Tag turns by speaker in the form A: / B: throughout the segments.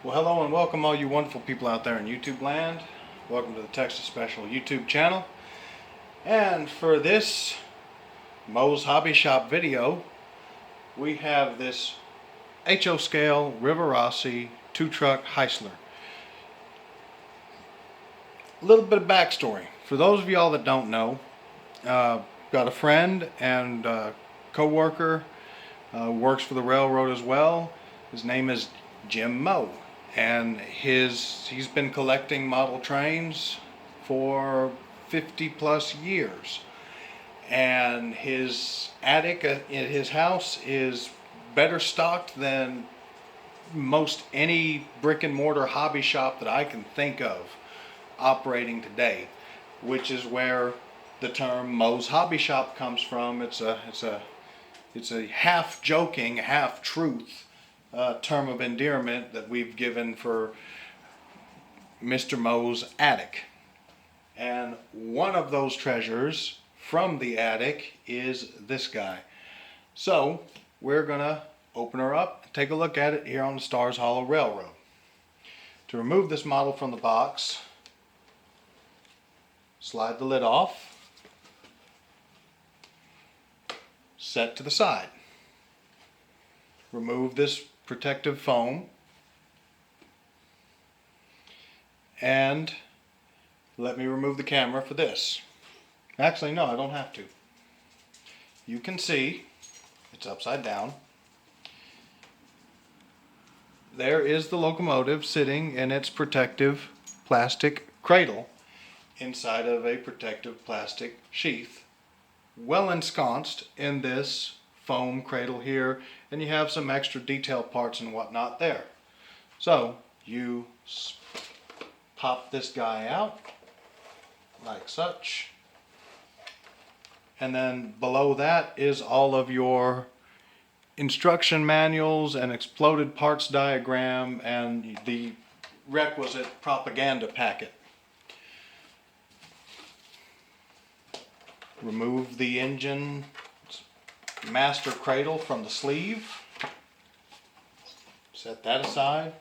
A: Well, hello and welcome all you wonderful people out there in YouTube land. Welcome to the Texas Special YouTube channel. And for this Moe's Hobby Shop video, we have this HO scale Rivarossi 2-truck Heisler. A little bit of backstory. For those of y'all that don't know, got a friend and co-worker, works for the railroad as well. His name is Jim Moe. And he's been collecting model trains for 50 plus years. And his attic in his house is better stocked than most any brick and mortar hobby shop that I can think of operating today, which is where the term Moe's Hobby Shop comes from. It's a half joking, half truth term of endearment that we've given for Mr. Moe's attic. And one of those treasures from the attic is this guy. So we're gonna open her up and take a look at it here on the Stars Hollow Railroad. To remove this model from the box, slide the lid off, set to the side. Remove this protective foam and let me remove the camera for this. Actually, no, I don't have to. You can see it's upside down. There is the locomotive sitting in its protective plastic cradle inside of a protective plastic sheath, well ensconced in this foam cradle here, and you have some extra detail parts and whatnot there. So you pop this guy out like such, and then below that is all of your instruction manuals and exploded parts diagram and the requisite propaganda packet. Remove the engine master cradle from the sleeve. Set that aside.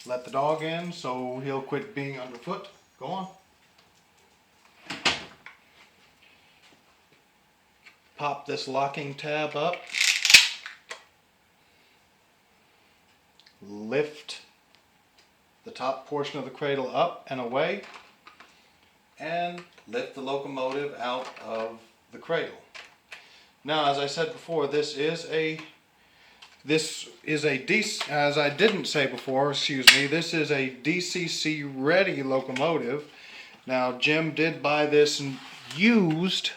A: Let the dog in so he'll quit being underfoot. Go on. Pop this locking tab up. Lift the top portion of the cradle up and away, and lift the locomotive out of the cradle. Now, as I said before, this is a DCC ready locomotive. Now, Jim did buy this used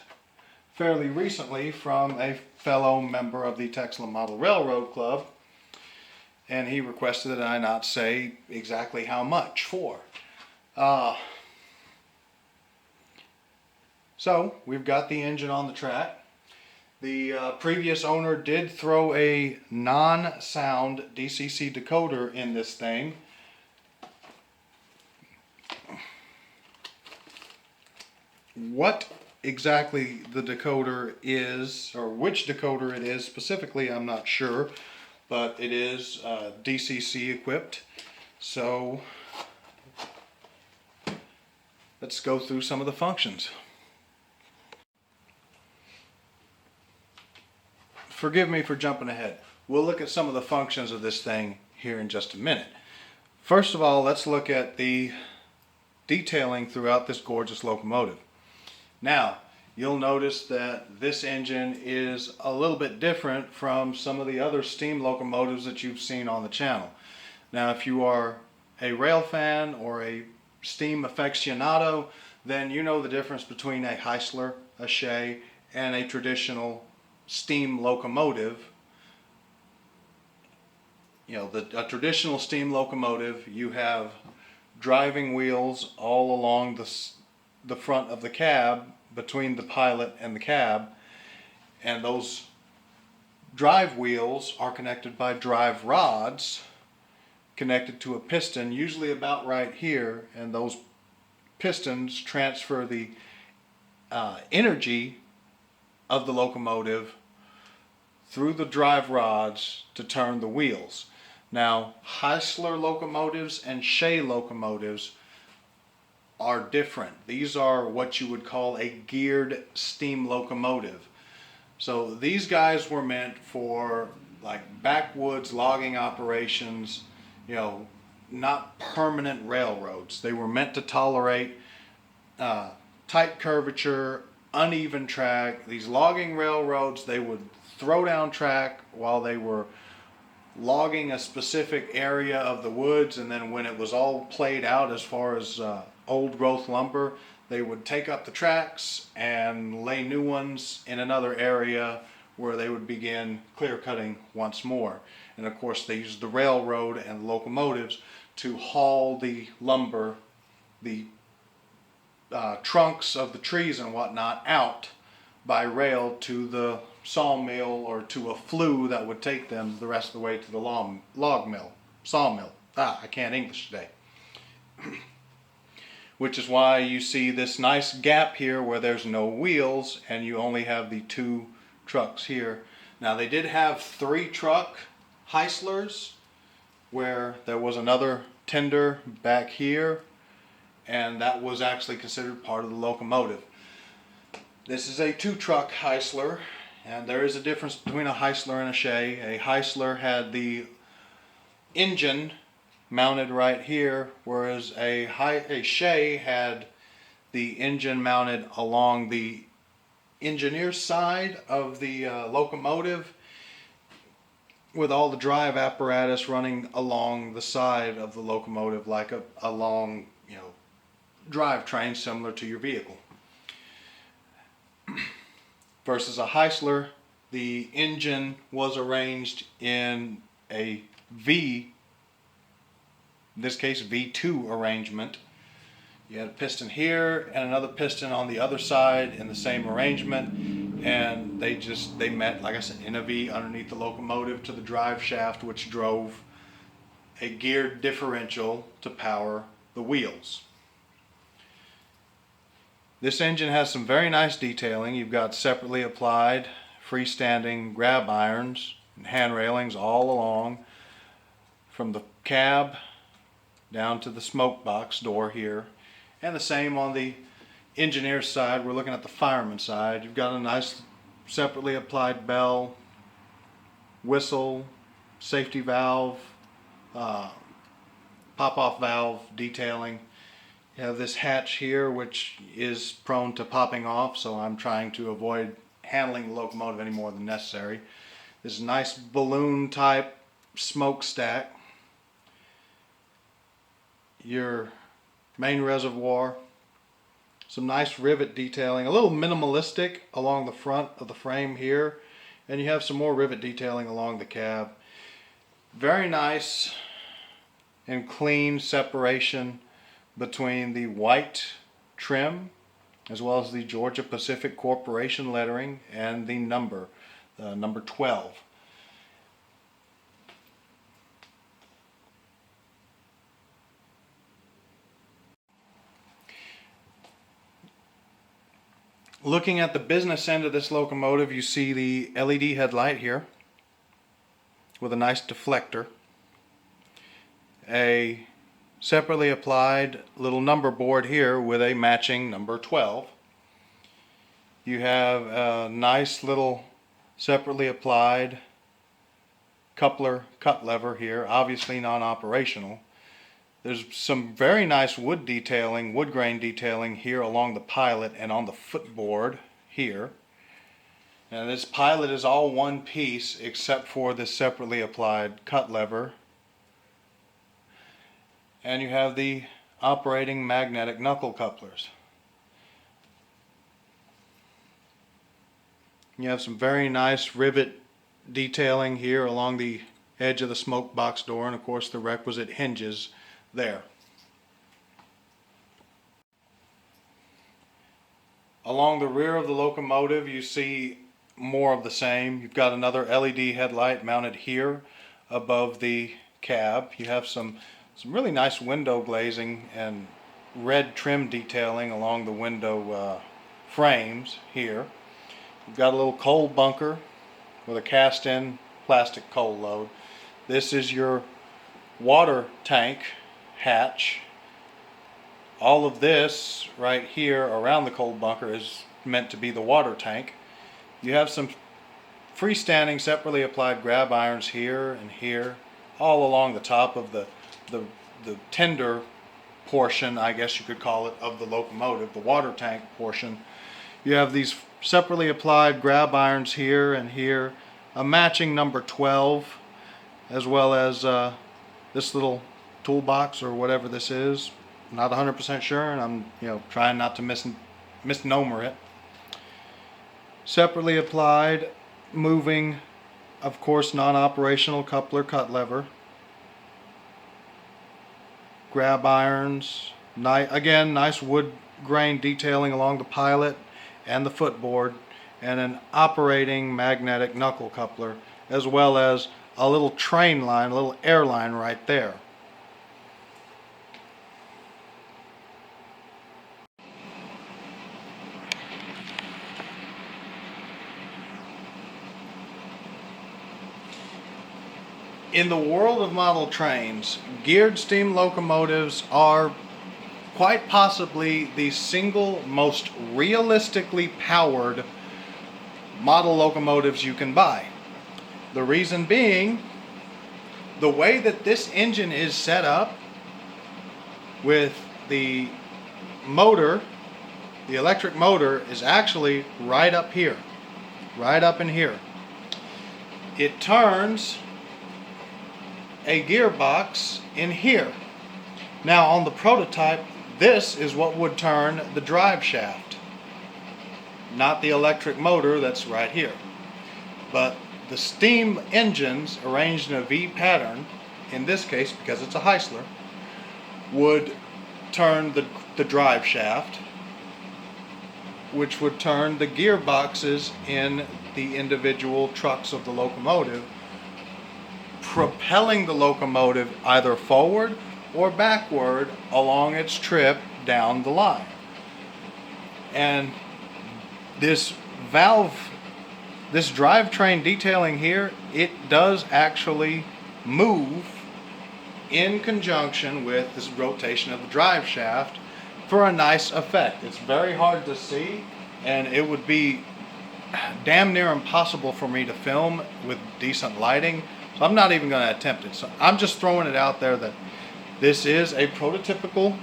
A: fairly recently from a fellow member of the Texas Model Railroad Club, and he requested that I not say exactly how much for. So we've got the engine on the track. The previous owner did throw a non-sound DCC decoder in this thing. What exactly the decoder is, or which decoder it is specifically, I'm not sure, but it is DCC equipped. So let's go through some of the functions. Forgive me for jumping ahead. We'll look at some of the functions of this thing here in just a minute. First of all, let's look at the detailing throughout this gorgeous locomotive. Now, you'll notice that this engine is a little bit different from some of the other steam locomotives that you've seen on the channel. Now, if you are a rail fan or a steam aficionado, then you know the difference between a Heisler, a Shea, and a traditional steam locomotive. You know, a traditional steam locomotive, you have driving wheels all along the front of the cab between the pilot and the cab, and those drive wheels are connected by drive rods connected to a piston, usually about right here, and those pistons transfer the energy of the locomotive through the drive rods to turn the wheels. Now, Heisler locomotives and Shay locomotives are different. These are what you would call a geared steam locomotive. So these guys were meant for like backwoods logging operations, you know, not permanent railroads. They were meant to tolerate tight curvature, uneven track. These logging railroads, they would throw down track while they were logging a specific area of the woods, and then when it was all played out as far as old growth lumber, they would take up the tracks and lay new ones in another area where they would begin clear cutting once more. And of course they used the railroad and locomotives to haul the lumber, the trunks of the trees and whatnot out by rail to the sawmill or to a flue that would take them the rest of the way to the log mill, sawmill. I can't English today. Which is why you see this nice gap here where there's no wheels and you only have the two trucks here. Now they did have 3 truck Heislers where there was another tender back here, and that was actually considered part of the locomotive. This is a 2 truck Heisler, and there is a difference between a Heisler and a Shay. A Heisler had the engine mounted right here, whereas a Shay had the engine mounted along the engineer's side of the locomotive, with all the drive apparatus running along the side of the locomotive like a long, drive train similar to your vehicle. Versus a Heisler, the engine was arranged in a V, in this case V2 arrangement. You had a piston here and another piston on the other side in the same arrangement, and they met, like I said, in a V underneath the locomotive to the drive shaft, which drove a geared differential to power the wheels. This engine has some very nice detailing. You've got separately applied freestanding grab irons and hand railings all along from the cab down to the smoke box door here, and the same on the engineer's side. We're looking at the fireman's side. You've got a nice separately applied bell, whistle, safety valve, pop-off valve detailing. You have this hatch here which is prone to popping off, so I'm trying to avoid handling the locomotive any more than necessary. This nice balloon type smokestack. Your main reservoir. Some nice rivet detailing, a little minimalistic along the front of the frame here, and you have some more rivet detailing along the cab. Very nice and clean separation between the white trim as well as the Georgia Pacific Corporation lettering and the number 12. Looking at the business end of this locomotive, you see the LED headlight here with a nice deflector, a separately applied little number board here with a matching number 12. You have a nice little separately applied coupler cut lever here, obviously non-operational. There's some very nice wood detailing, wood grain detailing here along the pilot and on the footboard here. And this pilot is all one piece except for this separately applied cut lever. And you have the operating magnetic knuckle couplers. You have some very nice rivet detailing here along the edge of the smoke box door, and of course the requisite hinges there. Along the rear of the locomotive you see more of the same. You've got another LED headlight mounted here above the cab. You have some really nice window glazing and red trim detailing along the window frames here. You've got a little coal bunker with a cast-in plastic coal load. This is your water tank hatch. All of this right here around the coal bunker is meant to be the water tank. You have some freestanding separately applied grab irons here and here, all along the top of the tender portion, I guess you could call it, of the locomotive, the water tank portion. You have these separately applied grab irons here and here, a matching number 12, as well as this little toolbox or whatever this is. Not 100% sure, and I'm trying not to misnomer it. Separately applied, moving, of course, non-operational coupler cut lever, grab irons, again nice wood grain detailing along the pilot and the footboard, and an operating magnetic knuckle coupler, as well as a little train line, a little air line right there. In the world of model trains, geared steam locomotives are quite possibly the single most realistically powered model locomotives you can buy. The reason being, the way that this engine is set up with the motor, the electric motor is actually right up here, right up in here. It turns a gearbox in here. Now on the prototype, this is what would turn the drive shaft, not the electric motor that's right here. But the steam engines arranged in a V pattern, in this case because it's a Heisler, would turn the drive shaft, which would turn the gearboxes in the individual trucks of the locomotive, propelling the locomotive either forward or backward along its trip down the line. And this drivetrain detailing here, it does actually move in conjunction with this rotation of the drive shaft for a nice effect. It's very hard to see, and it would be damn near impossible for me to film with decent lighting. So I'm not even going to attempt it. So I'm just throwing it out there that this is a prototypical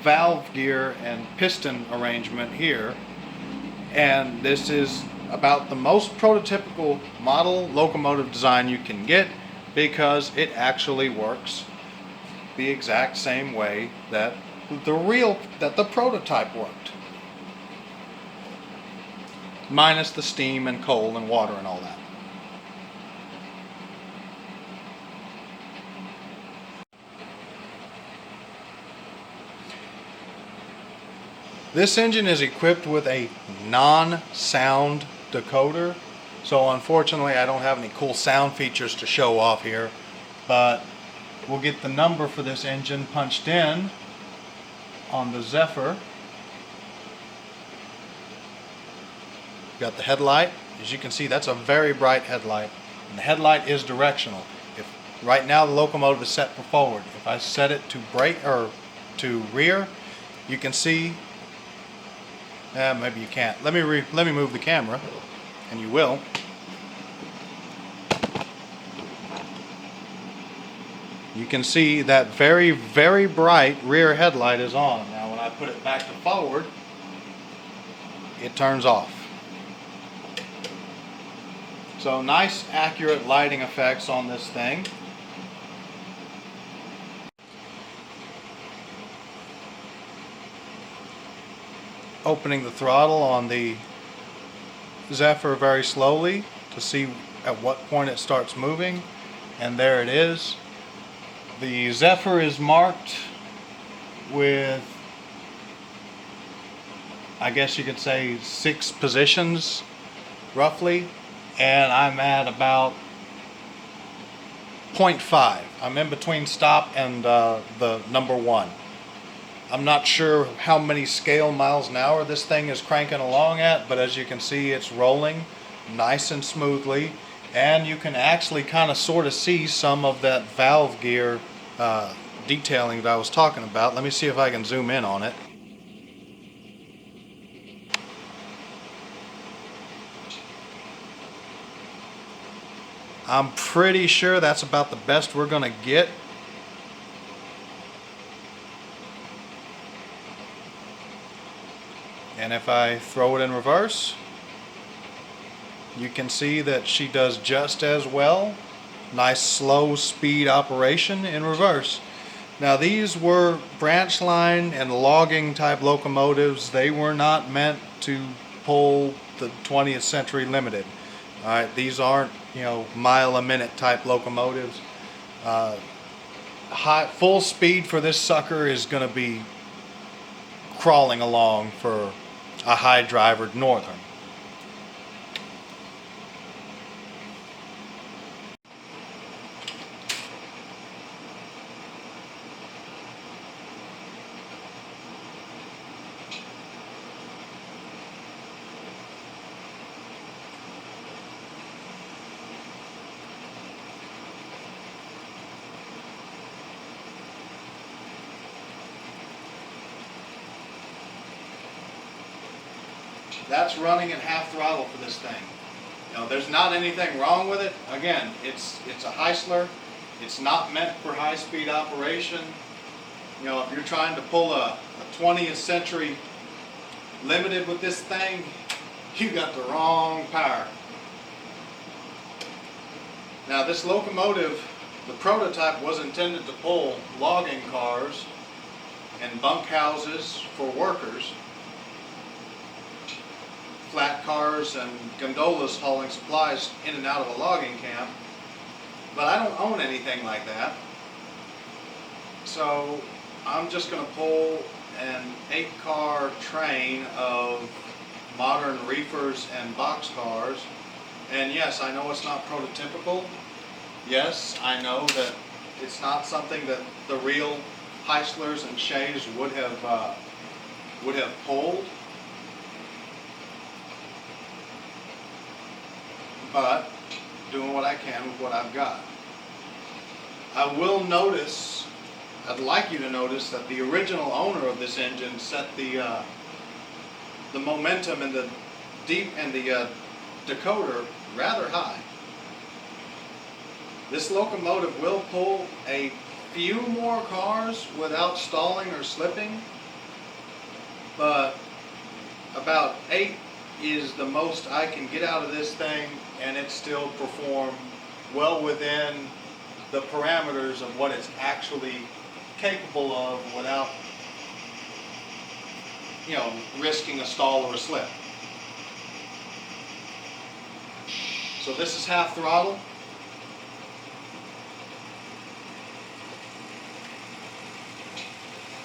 A: valve gear and piston arrangement here. And this is about the most prototypical model locomotive design you can get, because it actually works the exact same way that the prototype worked. Minus the steam and coal and water and all that. This engine is equipped with a non-sound decoder, so unfortunately I don't have any cool sound features to show off here, but we'll get the number for this engine punched in on the Zephyr. Got the headlight. As you can see, that's a very bright headlight, and the headlight is directional. Right now the locomotive is set for forward. If I set it to brake or to rear, you can see. Maybe you can't. Let me move the camera, and you will. You can see that very, very bright rear headlight is on. Now when I put it back to forward, it turns off. So nice, accurate lighting effects on this thing. Opening the throttle on the Zephyr very slowly to see at what point it starts moving, and there it is. The Zephyr is marked with, I guess you could say, 6 positions roughly, and I'm at about 0.5. I'm in between stop and the number 1. I'm not sure how many scale miles an hour this thing is cranking along at, but as you can see, it's rolling nice and smoothly, and you can actually kind of sort of see some of that valve gear detailing that I was talking about. Let me see if I can zoom in on it. I'm pretty sure that's about the best we're gonna get. And if I throw it in reverse, you can see that she does just as well. Nice slow speed operation in reverse. Now these were branch line and logging type locomotives. They were not meant to pull the 20th Century Limited. All right, these aren't, you know, mile a minute type locomotives. Full speed for this sucker is going to be crawling along for a high drivered Northern. That's running at half throttle for this thing. You know, there's not anything wrong with it. Again, it's a Heisler. It's not meant for high-speed operation. You know, if you're trying to pull a 20th Century Limited with this thing, you got the wrong power. Now this locomotive, the prototype, was intended to pull logging cars and bunkhouses for workers, flat cars and gondolas hauling supplies in and out of a logging camp. But I don't own anything like that. So I'm just going to pull an 8-car train of modern reefers and boxcars. And yes, I know it's not prototypical. Yes, I know that it's not something that the real Heislers and Shays would have pulled. But doing what I can with what I've got. I will notice, I'd like you to notice that the original owner of this engine set the momentum and the decoder rather high. This locomotive will pull a few more cars without stalling or slipping, but about 8 is the most I can get out of this thing, and it still perform well within the parameters of what it's actually capable of without, you know, risking a stall or a slip. So this is half throttle.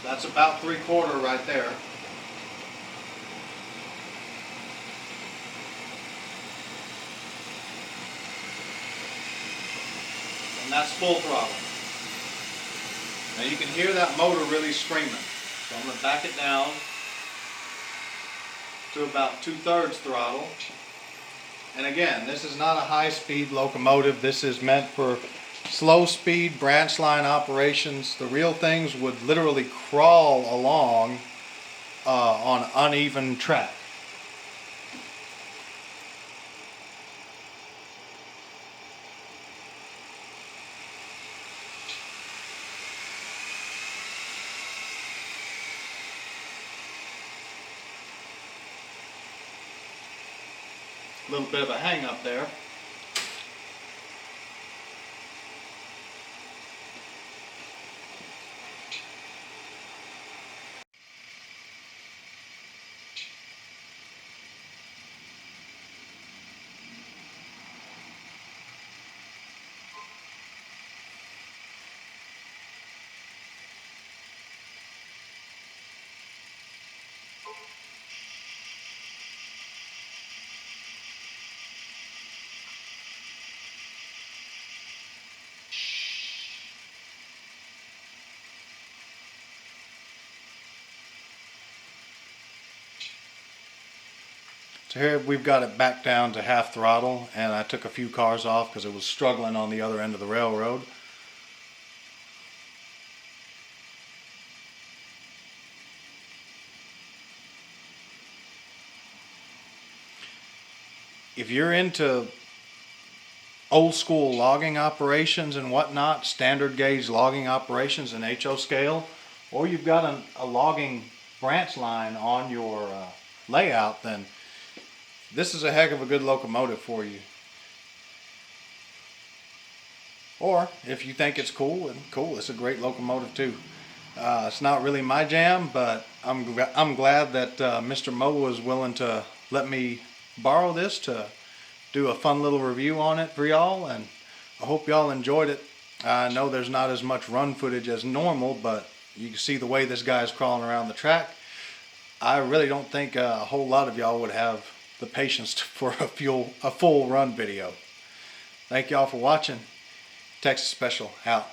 A: That's about 3/4 right there. And that's full throttle. Now you can hear that motor really screaming. So I'm going to back it down to about 2/3 throttle. And again, this is not a high-speed locomotive. This is meant for slow-speed branch line operations. The real things would literally crawl along on uneven track. A little bit of a hang up there. So here we've got it back down to half throttle, and I took a few cars off because it was struggling on the other end of the railroad. If you're into old school logging operations and whatnot, standard gauge logging operations in HO scale, or you've got a logging branch line on your layout, then this is a heck of a good locomotive for you. Or if you think it's cool, and cool, it's a great locomotive too. It's not really my jam, but I'm glad that Mr. Mo was willing to let me borrow this to do a fun little review on it for y'all, and I hope y'all enjoyed it. I know there's not as much run footage as normal, but you can see the way this guy's crawling around the track. I really don't think a whole lot of y'all would have the patience for a full run video. Thank y'all for watching. Texas Special out.